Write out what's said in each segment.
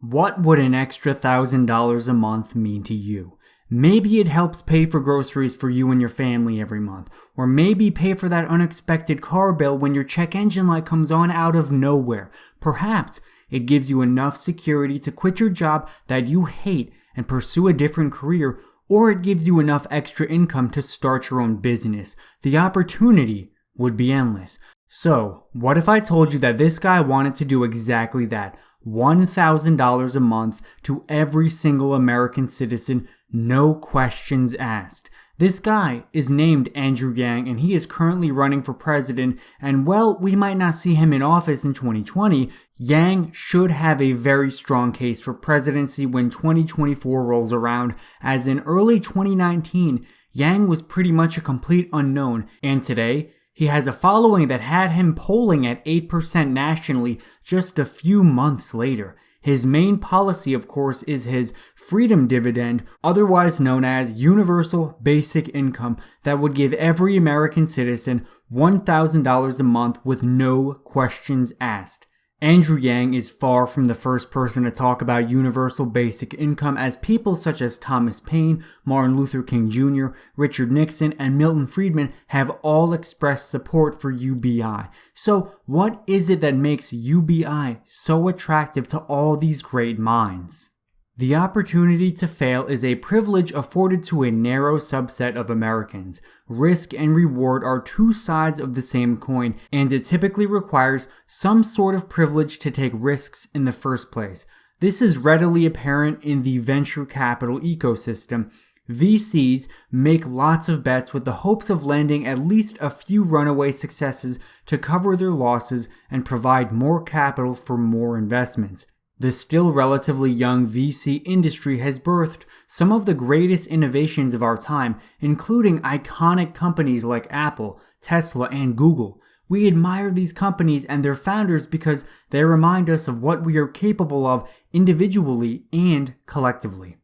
What would an extra $1,000 a month mean to you? Maybe it helps pay for groceries for you and your family every month, or maybe pay for that unexpected car bill when your check engine light comes on out of nowhere. Perhaps it gives you enough security to quit your job that you hate and pursue a different career, or it gives you enough extra income to start your own business. The opportunity would be endless. So, what if I told you that this guy wanted to do exactly that? $1,000 a month to every single American citizen, no questions asked. This guy is named Andrew Yang, and he is currently running for president, and while we might not see him in office in 2020, Yang should have a very strong case for presidency when 2024 rolls around, as in early 2019, Yang was pretty much a complete unknown, and today, he has a following that had him polling at 8% nationally just a few months later. His main policy, of course, is his freedom dividend, otherwise known as universal basic income, that would give every American citizen $1,000 a month with no questions asked. Andrew Yang is far from the first person to talk about universal basic income, as people such as Thomas Paine, Martin Luther King Jr., Richard Nixon, and Milton Friedman have all expressed support for UBI. So what is it that makes UBI so attractive to all these great minds? The opportunity to fail is a privilege afforded to a narrow subset of Americans. Risk and reward are two sides of the same coin, and it typically requires some sort of privilege to take risks in the first place. This is readily apparent in the venture capital ecosystem. VCs make lots of bets with the hopes of landing at least a few runaway successes to cover their losses and provide more capital for more investments. The still relatively young VC industry has birthed some of the greatest innovations of our time, including iconic companies like Apple, Tesla, and Google. We admire these companies and their founders because they remind us of what we are capable of individually and collectively.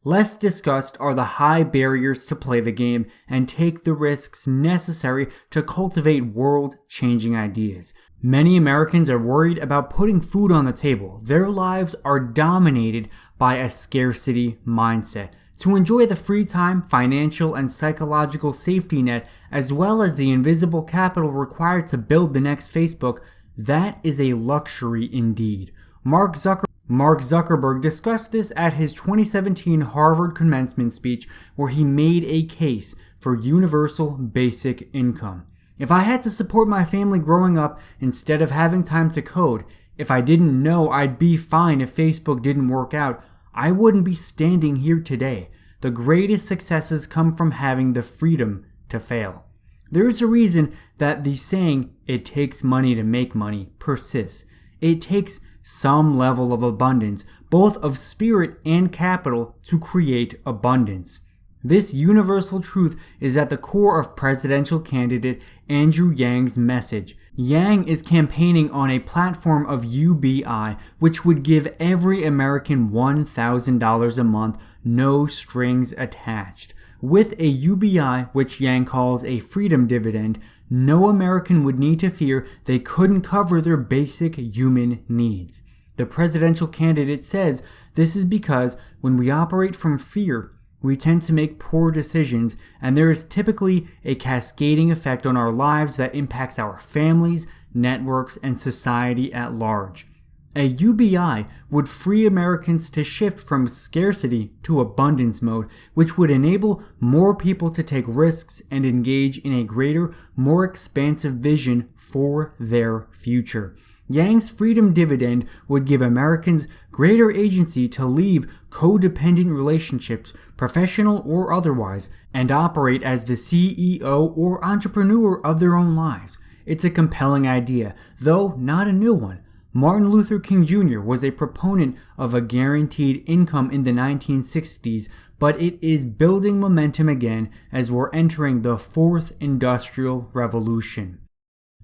Less discussed are the high barriers to play the game and take the risks necessary to cultivate world-changing ideas. Many Americans are worried about putting food on the table. Their lives are dominated by a scarcity mindset. To enjoy the free time, financial, and psychological safety net, as well as the invisible capital required to build the next Facebook, that is a luxury indeed. Mark Zuckerberg discussed this at his 2017 Harvard commencement speech, where he made a case for universal basic income. If I had to support my family growing up instead of having time to code, if I didn't know I'd be fine if Facebook didn't work out, I wouldn't be standing here today. The greatest successes come from having the freedom to fail. There's a reason that the saying, "it takes money to make money," persists. It takes some level of abundance, both of spirit and capital, to create abundance. This universal truth is at the core of presidential candidate Andrew Yang's message. Yang is campaigning on a platform of UBI, which would give every American $1,000 a month, no strings attached. With a UBI, which Yang calls a freedom dividend, no American would need to fear they couldn't cover their basic human needs. The presidential candidate says this is because when we operate from fear, we tend to make poor decisions, and there is typically a cascading effect on our lives that impacts our families, networks, and society at large. A UBI would free Americans to shift from scarcity to abundance mode, which would enable more people to take risks and engage in a greater, more expansive vision for their future. Yang's freedom dividend would give Americans greater agency to leave codependent relationships, professional or otherwise, and operate as the CEO or entrepreneur of their own lives. It's a compelling idea, though not a new one. Martin Luther King Jr. was a proponent of a guaranteed income in the 1960s, but it is building momentum again as we're entering the fourth industrial revolution.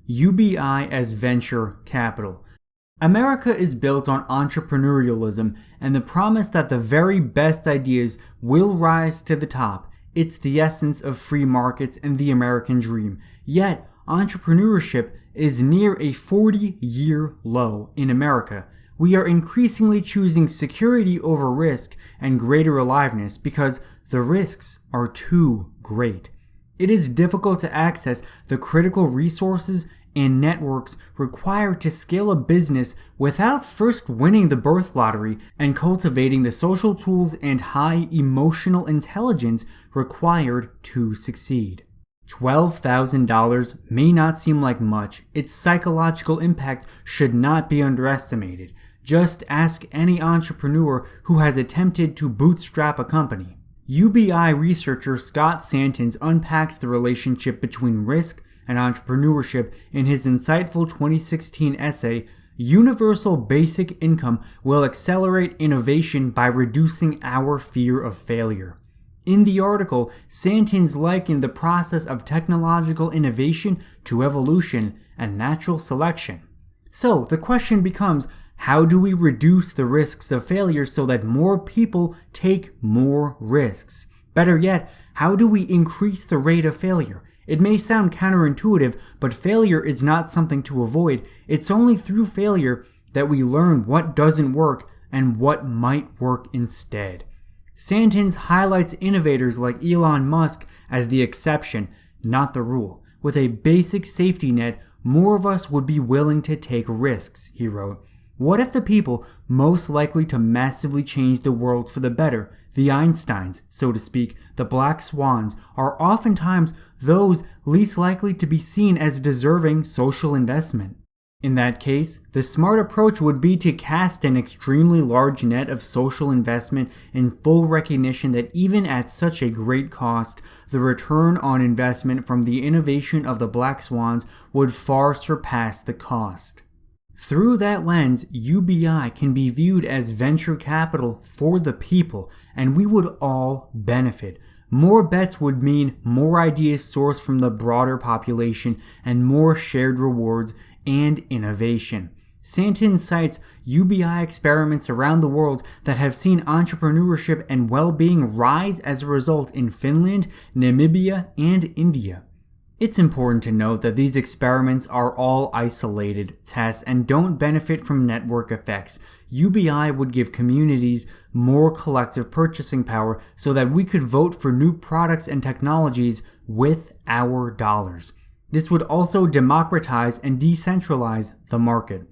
UBI as venture capital. America is built on entrepreneurialism and the promise that the very best ideas will rise to the top. It's the essence of free markets and the American dream. Yet, entrepreneurship is near a 40-year low in America. we are increasingly choosing security over risk and greater aliveness because the risks are too great. It is difficult to access the critical resources and networks required to scale a business without first winning the birth lottery and cultivating the social tools and high emotional intelligence required to succeed. $12,000 may not seem like much. Its psychological impact should not be underestimated. Just ask any entrepreneur who has attempted to bootstrap a company. UBI researcher Scott Santens unpacks the relationship between risk and entrepreneurship in his insightful 2016 essay, Universal Basic Income Will Accelerate Innovation by Reducing Our Fear of Failure. In the article, Santens likened the process of technological innovation to evolution and natural selection. So the question becomes, how do we reduce the risks of failure so that more people take more risks? Better yet, how do we increase the rate of failure? It may sound counterintuitive, but failure is not something to avoid. It's only through failure that we learn what doesn't work and what might work instead. Santens highlights innovators like Elon Musk as the exception, not the rule. With a basic safety net, more of us would be willing to take risks, he wrote. What if the people most likely to massively change the world for the better, the Einsteins, so to speak, the black swans, are oftentimes those least likely to be seen as deserving social investment? In that case, the smart approach would be to cast an extremely large net of social investment in full recognition that even at such a great cost, the return on investment from the innovation of the black swans would far surpass the cost. Through that lens, UBI can be viewed as venture capital for the people, and we would all benefit. More bets would mean more ideas sourced from the broader population and more shared rewards and innovation. Santens cites UBI experiments around the world that have seen entrepreneurship and well-being rise as a result in Finland, Namibia, and India. It's important to note that these experiments are all isolated tests and don't benefit from network effects. UBI would give communities more collective purchasing power so that we could vote for new products and technologies with our dollars. This would also democratize and decentralize the market.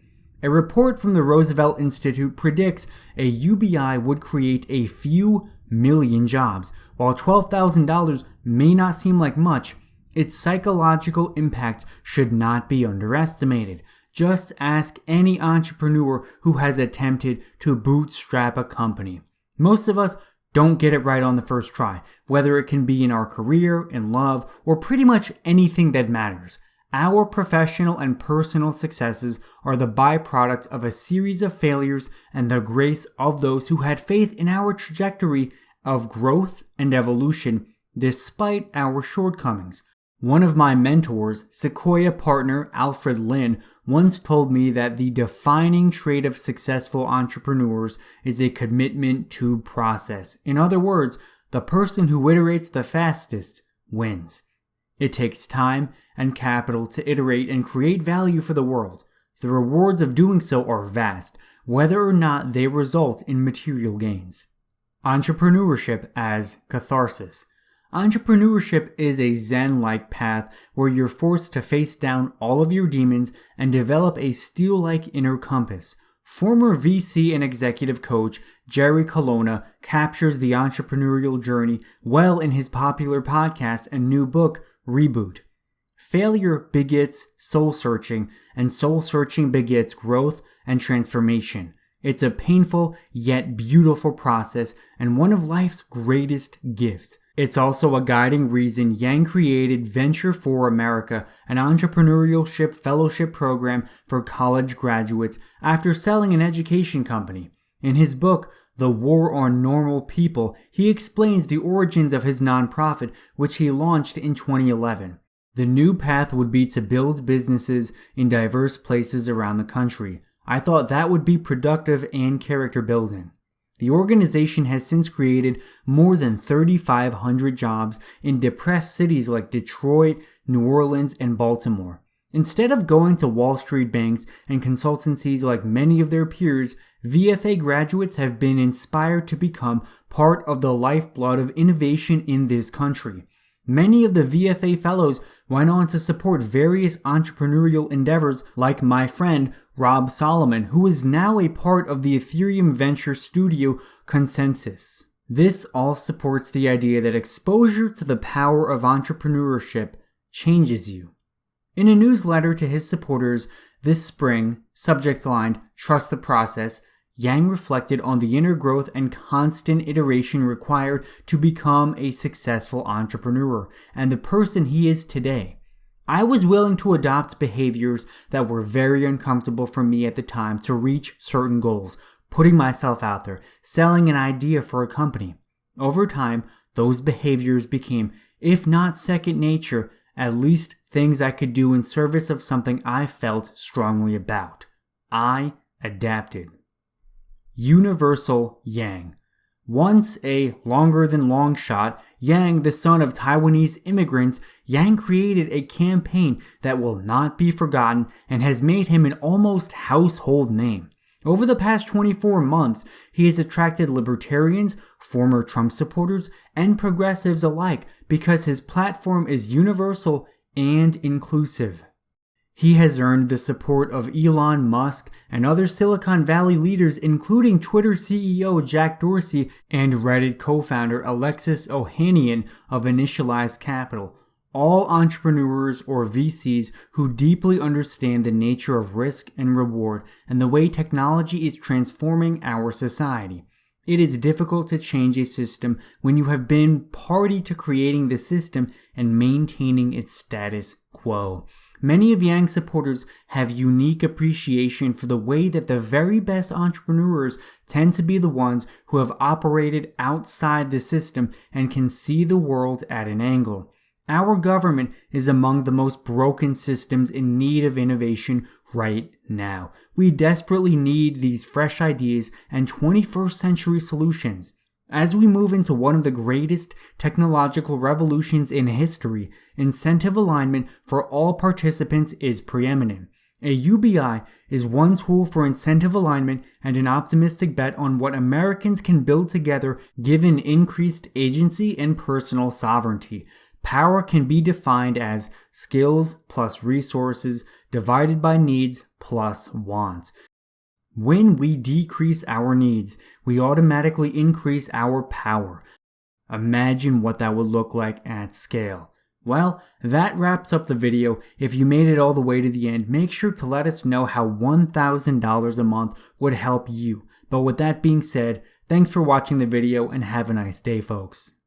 A report from the Roosevelt Institute predicts a UBI would create a few million jobs. While $12,000 may not seem like much, its psychological impact should not be underestimated. Just ask any entrepreneur who has attempted to bootstrap a company. Most of us don't get it right on the first try, whether it can be in our career, in love, or pretty much anything that matters. Our professional and personal successes are the byproduct of a series of failures and the grace of those who had faith in our trajectory of growth and evolution despite our shortcomings. One of my mentors, Sequoia partner Alfred Lin, once told me that the defining trait of successful entrepreneurs is a commitment to process. In other words, the person who iterates the fastest wins. It takes time and capital to iterate and create value for the world. The rewards of doing so are vast, whether or not they result in material gains. Entrepreneurship as catharsis. Entrepreneurship is a Zen-like path where you're forced to face down all of your demons and develop a steel-like inner compass. Former VC and executive coach Jerry Colonna captures the entrepreneurial journey well in his popular podcast and new book, Reboot. Failure begets soul-searching, and soul-searching begets growth and transformation. It's a painful yet beautiful process and one of life's greatest gifts. It's also a guiding reason Yang created Venture for America, an entrepreneurship fellowship program for college graduates after selling an education company. In his book, The War on Normal People, he explains the origins of his nonprofit, which he launched in 2011. The new path would be to build businesses in diverse places around the country. I thought that would be productive and character building. The organization has since created more than 3,500 jobs in depressed cities like Detroit, New Orleans, and Baltimore. Instead of going to Wall Street banks and consultancies like many of their peers, VFA graduates have been inspired to become part of the lifeblood of innovation in this country. Many of the VFA fellows went on to support various entrepreneurial endeavors like my friend Rob Solomon, who is now a part of the Ethereum venture studio Consensus. This all supports the idea that exposure to the power of entrepreneurship changes you. In a newsletter to his supporters this spring, subject lined, "Trust the process," Yang reflected on the inner growth and constant iteration required to become a successful entrepreneur and the person he is today. I was willing to adopt behaviors that were very uncomfortable for me at the time to reach certain goals, putting myself out there, selling an idea for a company. Over time, those behaviors became, if not second nature, at least things I could do in service of something I felt strongly about. I adapted. Universal Yang. Once a longer-than-long shot, Yang, the son of Taiwanese immigrants, Yang created a campaign that will not be forgotten and has made him an almost household name. Over the past 24 months, he has attracted libertarians, former Trump supporters, and progressives alike because his platform is universal and inclusive. He has earned the support of Elon Musk and other Silicon Valley leaders, including Twitter CEO Jack Dorsey and Reddit co-founder Alexis Ohanian of Initialized Capital, all entrepreneurs or VCs who deeply understand the nature of risk and reward and the way technology is transforming our society. It is difficult to change a system when you have been party to creating the system and maintaining its status quo. Many of Yang's supporters have unique appreciation for the way that the very best entrepreneurs tend to be the ones who have operated outside the system and can see the world at an angle. Our government is among the most broken systems in need of innovation right now. We desperately need these fresh ideas and 21st century solutions. As we move into one of the greatest technological revolutions in history, incentive alignment for all participants is preeminent. A UBI is one tool for incentive alignment and an optimistic bet on what Americans can build together given increased agency and personal sovereignty. Power can be defined as skills plus resources divided by needs plus wants. When we decrease our needs, we automatically increase our power. Imagine what that would look like at scale. Well, that wraps up the video. If you made it all the way to the end, make sure to let us know how $1,000 a month would help you. But with that being said, thanks for watching the video and have a nice day, folks.